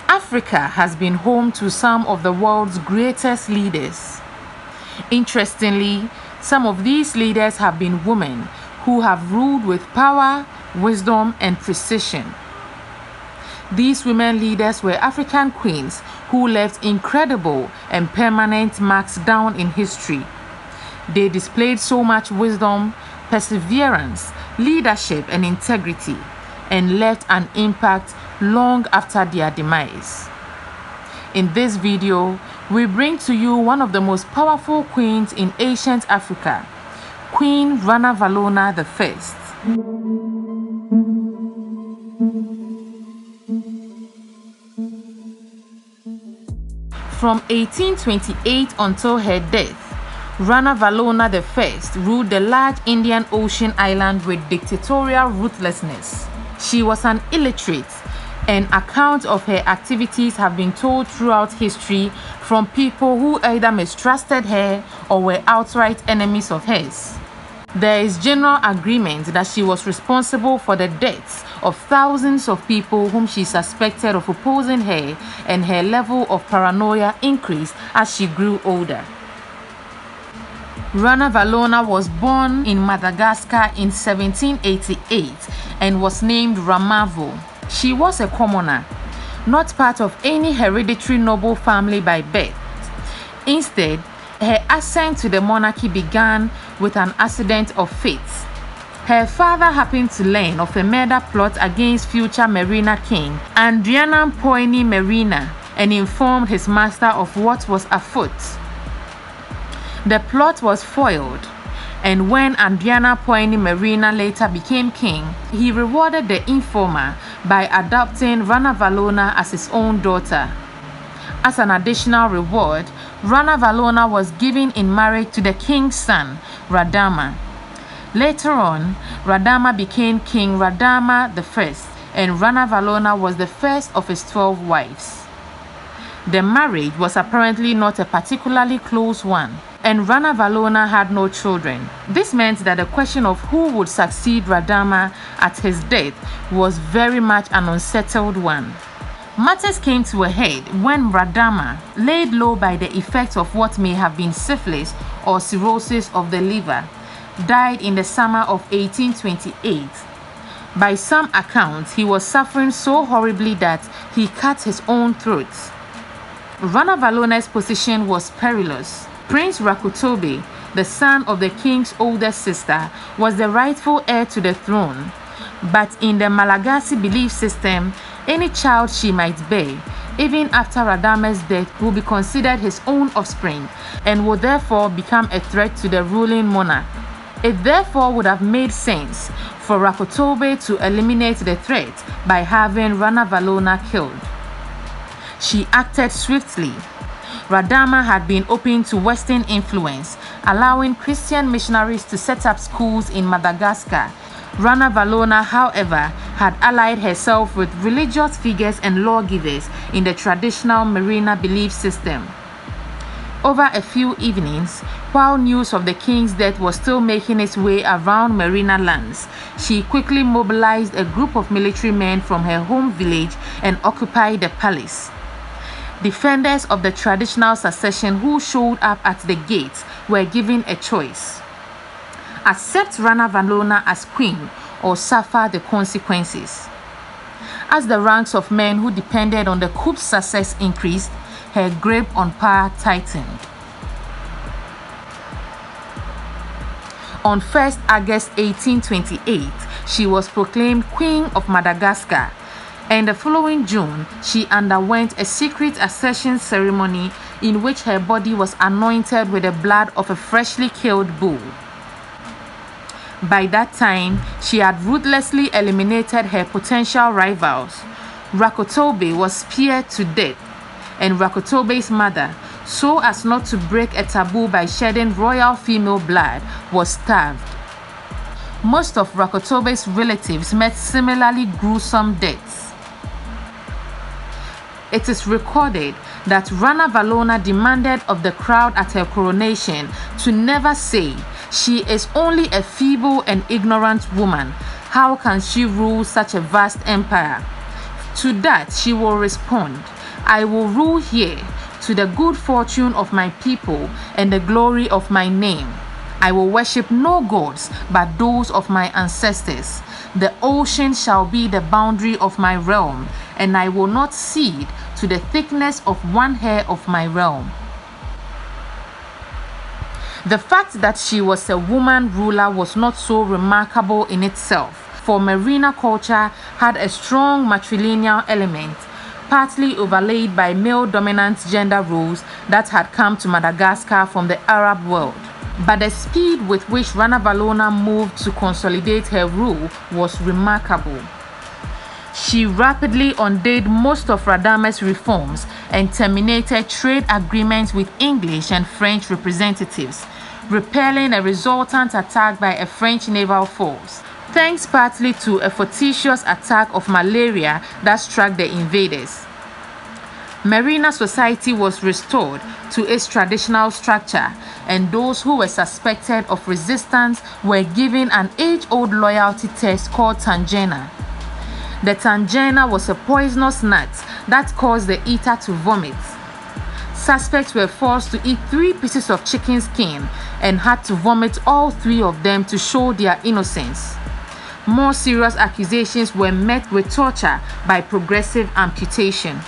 Africa has been home to some of the world's greatest leaders. Interestingly, some of these leaders have been women who have ruled with power, wisdom, and precision. These women leaders were African queens who left incredible and permanent marks down in history. They displayed so much wisdom, perseverance, leadership, and integrity, and left an impact long after their demise. In this video, we bring to you one of the most powerful queens in ancient Africa, Queen Ranavalona I. From 1828 until her death, Ranavalona I ruled the large Indian Ocean island with dictatorial ruthlessness. She was an illiterate, and accounts of her activities have been told throughout history from people who either mistrusted her or were outright enemies of hers. There is general agreement that she was responsible for the deaths of thousands of people whom she suspected of opposing her, and her level of paranoia increased as she grew older. Ranavalona was born in Madagascar in 1788 and was named Ramavo. She was a commoner, not part of any hereditary noble family by birth. Instead, her ascent to the monarchy began with an accident of fate. Her father happened to learn of a murder plot against future Merina king Andriana Poini Merina and informed his master of what was afoot. The plot was foiled, and when Andriana Poini Merina later became king, he rewarded the informer by adopting Ranavalona as his own daughter. As an additional reward, Ranavalona was given in marriage to the king's son, Radama. Later on, Radama became King Radama I, and Ranavalona was the first of his 12 wives. The marriage was apparently not a particularly close one, and Ranavalona had no children. This meant that the question of who would succeed Radama at his death was very much an unsettled one. Matters came to a head when Radama, laid low by the effects of what may have been syphilis or cirrhosis of the liver, died in the summer of 1828. By some accounts, he was suffering so horribly that he cut his own throat. Ranavalona's position was perilous. Prince Rakutobe, the son of the king's older sister, was the rightful heir to the throne. But in the Malagasy belief system, any child she might bear, even after Radama's death, will be considered his own offspring and will therefore become a threat to the ruling monarch. It therefore would have made sense for Rakutobe to eliminate the threat by having Ranavalona killed. She acted swiftly. Radama had been open to Western influence, allowing Christian missionaries to set up schools in Madagascar. Ranavalona, however, had allied herself with religious figures and lawgivers in the traditional Merina belief system. Over a few evenings, while news of the king's death was still making its way around Merina lands, she quickly mobilized a group of military men from her home village and occupied the palace. Defenders of the traditional succession who showed up at the gates were given a choice: accept Ranavalona as queen or suffer the consequences. As the ranks of men who depended on the coup's success increased, her grip on power tightened. On 1st August 1828, she was proclaimed Queen of Madagascar, and the following June, she underwent a secret accession ceremony in which her body was anointed with the blood of a freshly killed bull. By that time, she had ruthlessly eliminated her potential rivals. Rakutobe was speared to death, and Rakutobe's mother, so as not to break a taboo by shedding royal female blood, was starved. Most of Rakutobe's relatives met similarly gruesome deaths. It is recorded that Ranavalona demanded of the crowd at her coronation to never say, "She is only a feeble and ignorant woman. How can she rule such a vast empire?" To that, she will respond, I will rule here to the good fortune of my people and the glory of my name. I will worship no gods but those of my ancestors. The ocean shall be the boundary of my realm, and I will not cede to the thickness of one hair of my realm. The fact that she was a woman ruler was not so remarkable in itself, for Merina culture had a strong matrilineal element, partly overlaid by male-dominant gender roles that had come to Madagascar from the Arab world. But the speed with which Ranavalona moved to consolidate her rule was remarkable. She rapidly undid most of Radama's reforms and terminated trade agreements with English and French representatives, repelling a resultant attack by a French naval force, thanks partly to a fortuitous attack of malaria that struck the invaders. Merina society was restored to its traditional structure, and those who were suspected of resistance were given an age-old loyalty test called tangena. The tangena was a poisonous nut that caused the eater to vomit. Suspects were forced to eat 3 pieces of chicken skin and had to vomit all 3 of them to show their innocence. More serious accusations were met with torture by progressive amputation.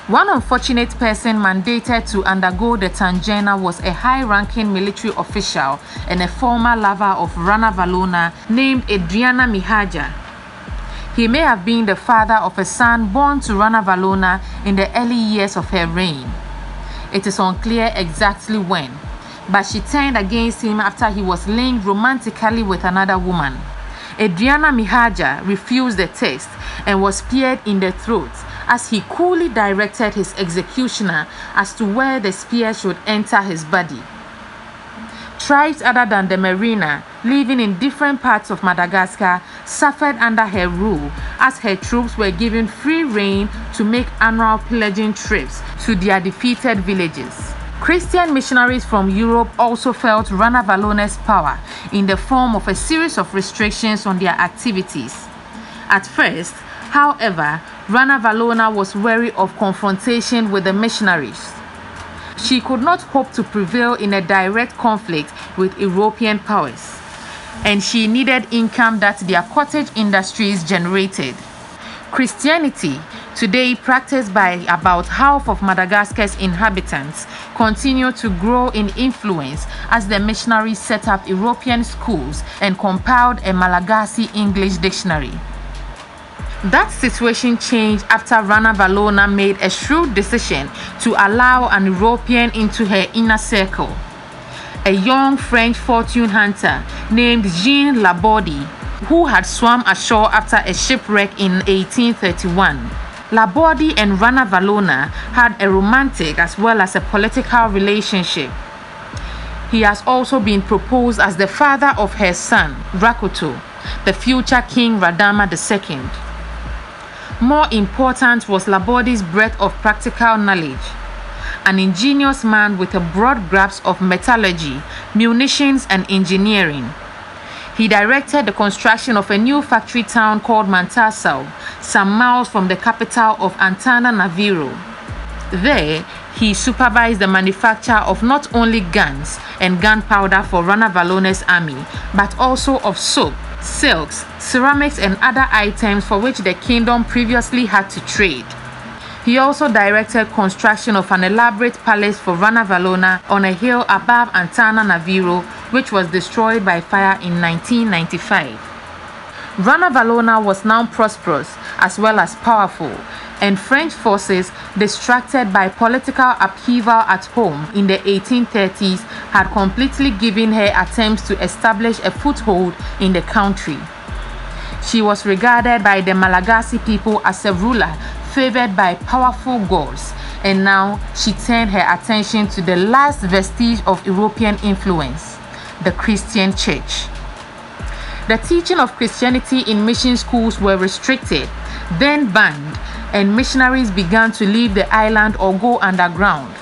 One unfortunate person mandated to undergo the tangena was a high-ranking military official and a former lover of Ranavalona named Adriana Mihaja. He may have been the father of a son born to Ranavalona in the early years of her reign. It is unclear exactly when, but she turned against him after he was linked romantically with another woman. Adriana Mihaja refused the test and was speared in the throat, as he coolly directed his executioner as to where the spear should enter his body. Tribes other than the Merina, living in different parts of Madagascar, suffered under her rule, as her troops were given free rein to make annual pillaging trips to their defeated villages. Christian missionaries from Europe also felt Ranavalona's power in the form of a series of restrictions on their activities. At first, however, Ranavalona was wary of confrontation with the missionaries. She could not hope to prevail in a direct conflict with European powers, and she needed income that their cottage industries generated. Christianity, today practiced by about half of Madagascar's inhabitants, continued to grow in influence as the missionaries set up European schools and compiled a Malagasy English dictionary. That situation changed after Ranavalona made a shrewd decision to allow an European into her inner circle, a young French fortune hunter named Jean Laborde, who had swum ashore after a shipwreck in 1831. Laborde and Ranavalona had a romantic as well as a political relationship. He has also been proposed as the father of her son, Rakoto, the future King Radama II. More important was Laborde's breadth of practical knowledge. An ingenious man with a broad grasp of metallurgy, munitions, and engineering. He directed the construction of a new factory town called Mantasau, some miles from the capital of Antananarivo. There, he supervised the manufacture of not only guns and gunpowder for Ranavalona's army, but also of soap, silks, ceramics, and other items for which the kingdom previously had to trade. He also directed construction of an elaborate palace for Ranavalona on a hill above Antananarivo, which was destroyed by fire in 1995. Ranavalona was now prosperous as well as powerful, and French forces, distracted by political upheaval at home in the 1830s, had completely given her attempts to establish a foothold in the country. She was regarded by the Malagasy people as a ruler favored by powerful gods, and now she turned her attention to the last vestige of European influence, the Christian Church. The teaching of Christianity in mission schools were restricted, then banned, and missionaries began to leave the island or go underground.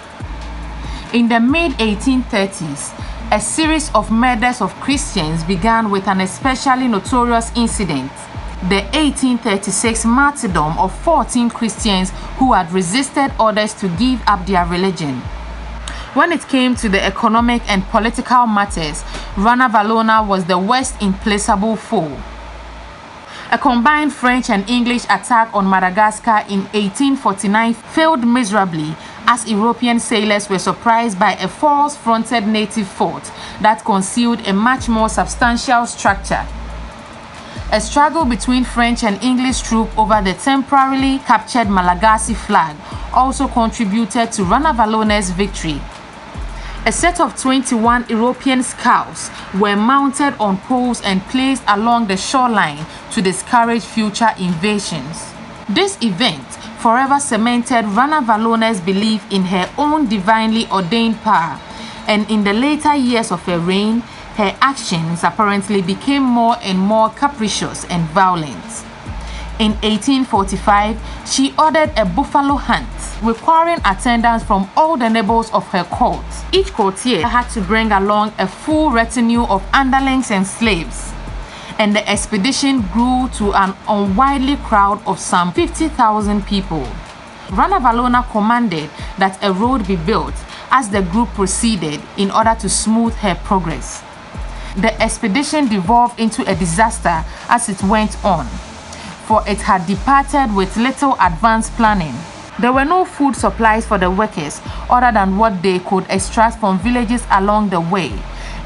In the mid-1830s, a series of murders of Christians began with an especially notorious incident. the 1836 martyrdom of 14 Christians who had resisted orders to give up their religion. When it came to the economic and political matters, Ranavalona was the worst implacable foe. A combined French and English attack on Madagascar in 1849 failed miserably as European sailors were surprised by a false-fronted native fort that concealed a much more substantial structure. A struggle between French and English troops over the temporarily captured Malagasy flag also contributed to Ranavalona's victory. A set of 21 European scows were mounted on poles and placed along the shoreline to discourage future invasions. This event forever cemented Ranavalona's belief in her own divinely ordained power, and in the later years of her reign, her actions apparently became more and more capricious and violent. In 1845, she ordered a buffalo hunt, requiring attendance from all the nobles of her court. Each courtier had to bring along a full retinue of underlings and slaves, and the expedition grew to an unwieldy crowd of some 50,000 people. Ranavalona commanded that a road be built as the group proceeded in order to smooth her progress. The expedition devolved into a disaster as it went on, for it had departed with little advanced planning. There were no food supplies for the workers other than what they could extract from villages along the way,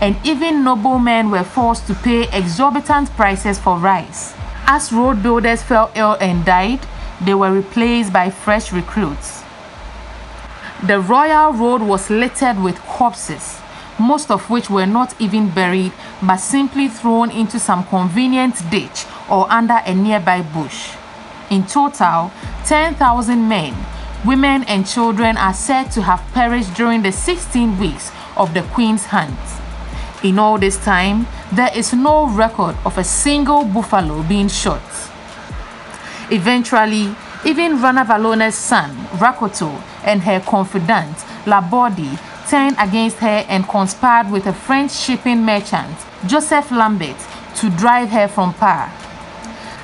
and even noblemen were forced to pay exorbitant prices for rice. As road builders fell ill and died, they were replaced by fresh recruits. The royal road was littered with corpses, most of which were not even buried but simply thrown into some convenient ditch or under a nearby bush. In total, 10,000 men, women and children are said to have perished during the 16 weeks of the Queen's hunt. In all this time, there is no record of a single buffalo being shot. Eventually, even Ranavalona's son, Rakoto, and her confidant, Laborde, turned against her and conspired with a French shipping merchant, Joseph Lambert, to drive her from power.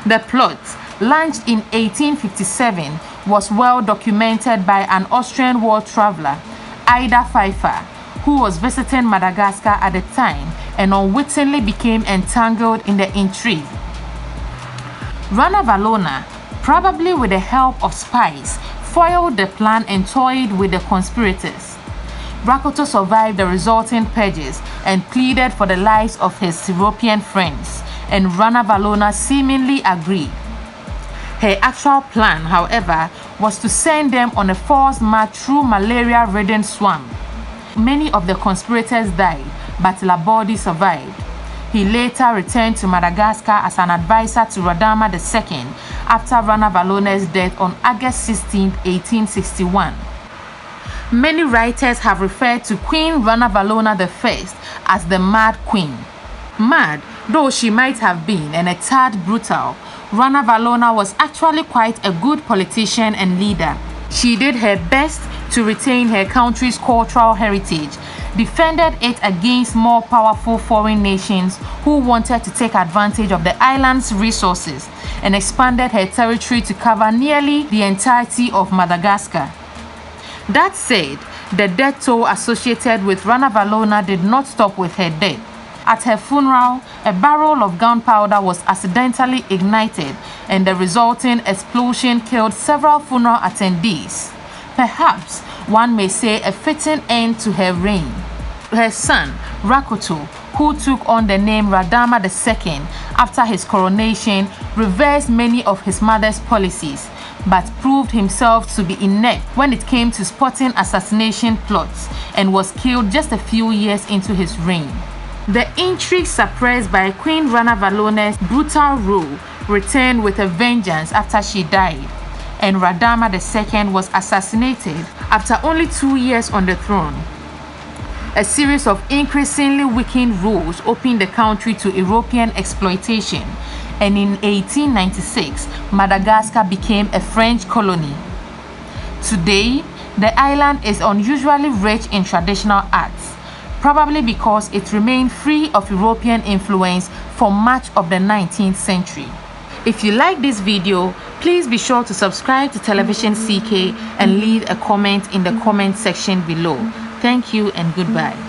The plot, launched in 1857, was well documented by an Austrian war traveler, Ida Pfeiffer, who was visiting Madagascar at the time and unwittingly became entangled in the intrigue. Ranavalona, probably with the help of spies, foiled the plan and toyed with the conspirators. Rakoto survived the resulting purges and pleaded for the lives of his European friends, and Ranavalona seemingly agreed. Her actual plan, however, was to send them on a forced march through malaria-ridden swamp. Many of the conspirators died, but Laborde survived. He later returned to Madagascar as an advisor to Radama II after Ranavalona's death on August 16, 1861. Many writers have referred to Queen Ranavalona I as the Mad Queen. Mad, though she might have been, and a tad brutal, Ranavalona was actually quite a good politician and leader. She did her best to retain her country's cultural heritage, defended it against more powerful foreign nations who wanted to take advantage of the island's resources, and expanded her territory to cover nearly the entirety of Madagascar. That said, the death toll associated with Ranavalona did not stop with her death. At her funeral, a barrel of gunpowder was accidentally ignited, and the resulting explosion killed several funeral attendees. Perhaps one may say a fitting end to her reign. Her son, Rakoto, who took on the name Radama II after his coronation, reversed many of his mother's policies, but proved himself to be inept when it came to spotting assassination plots, and was killed just a few years into his reign. The intrigue suppressed by Queen Ranavalona's brutal rule returned with a vengeance after she died, and Radama II was assassinated after only 2 years on the throne. A series of increasingly weakened rules opened the country to European exploitation, and in 1896, Madagascar became a French colony. Today, the island is unusually rich in traditional arts, probably because it remained free of European influence for much of the 19th century. If you like this video, please be sure to subscribe to Television CK and leave a comment in the comment section below. Thank you and goodbye.